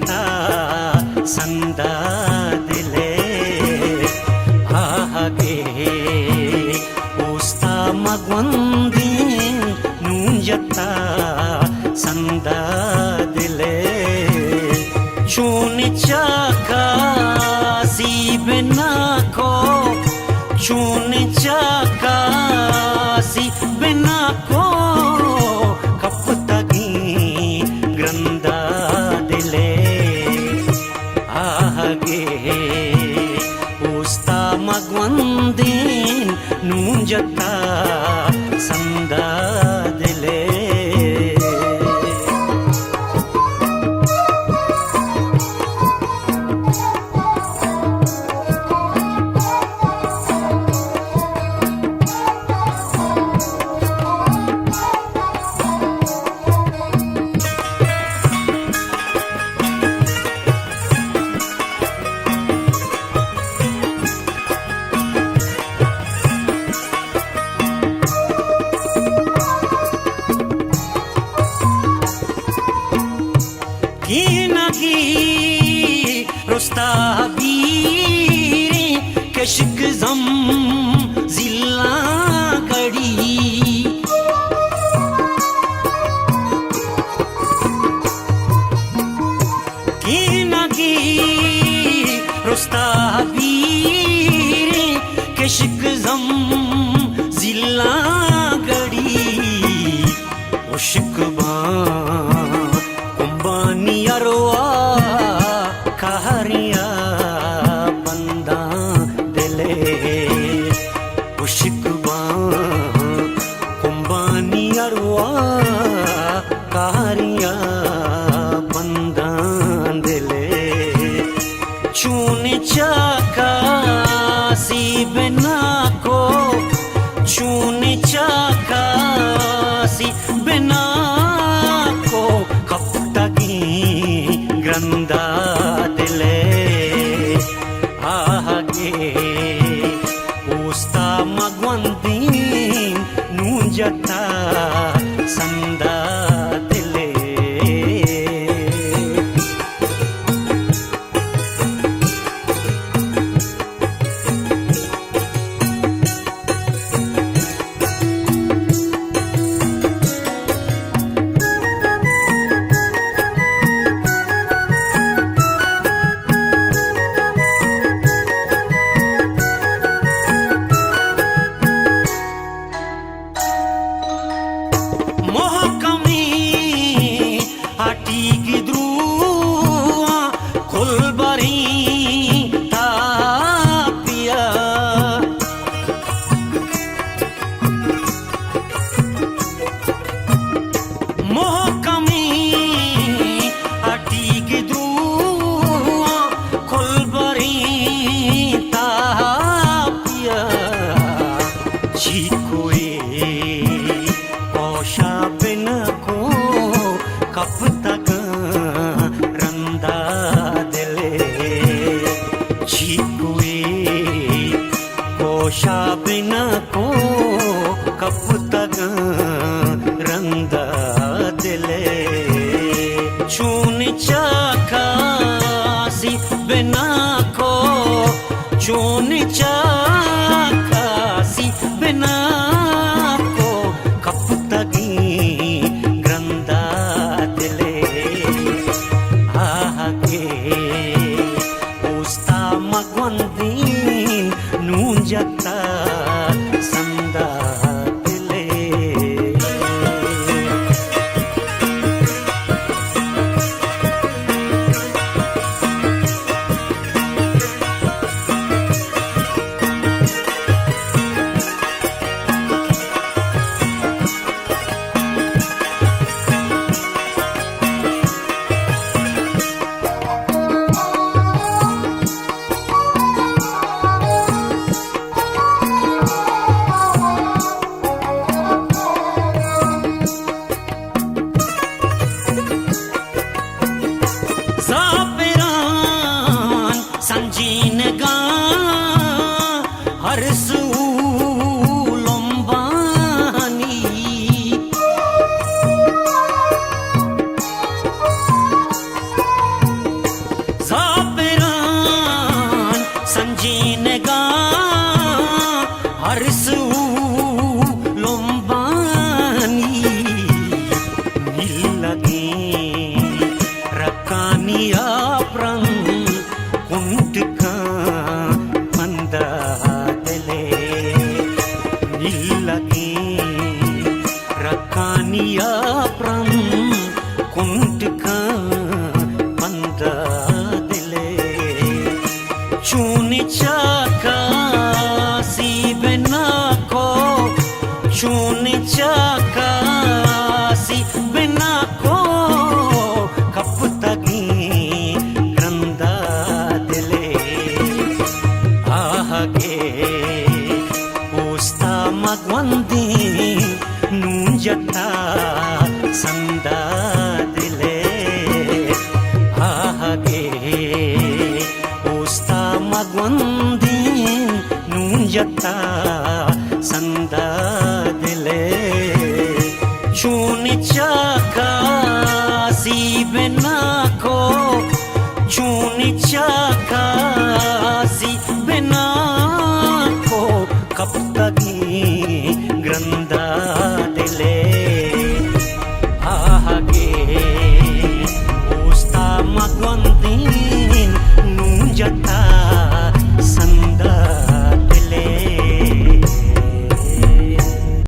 जता संदा दिले आगे उस्ता मगवंदी नूंजता संदा दिले चून चाका सी बिना को चून चाका सी बिना को कप तगी ग्रंदा दिले आगे उस्ता मगवंदीन नूंजता संदा दिले कशिक जम जिला कड़ी की नगी रुस्ता बीर कशिक जम जिला कड़ी उशिकबा कुंबानी अरवा कहरिया बंदा दिले उशिकबा कुंबानी अरवा कहरिया बंदा दिले चून चाका सी बिना को चून चाका सी बिना को कब तगी ग्रंदा दिले आगे उस्ता मगवंदीन नूंजता संदा दिले बिना को कब तक रंदा दिले चून चाका सी बिना को चून चाका सी बिना को कब तगी ग्रंदा दिले आगे उस्ता मगवंदीन नूंजता संदा दिले रकानिया प्रण कुंटका पंदा दिले निलगी रकानिया प्रण कुंटका पंदा दिले चूनी चाका सी बिना को चूनी चाका सी बिना को कप तगी क्रंदा दिले आगे पोस्ता मगवंदी नूंजता संदा दिले आगे पोस्ता मगवंदी नूंजता संदा दिले चूनी चाका सी बिना को चूनी चाका सी बिना को कब तक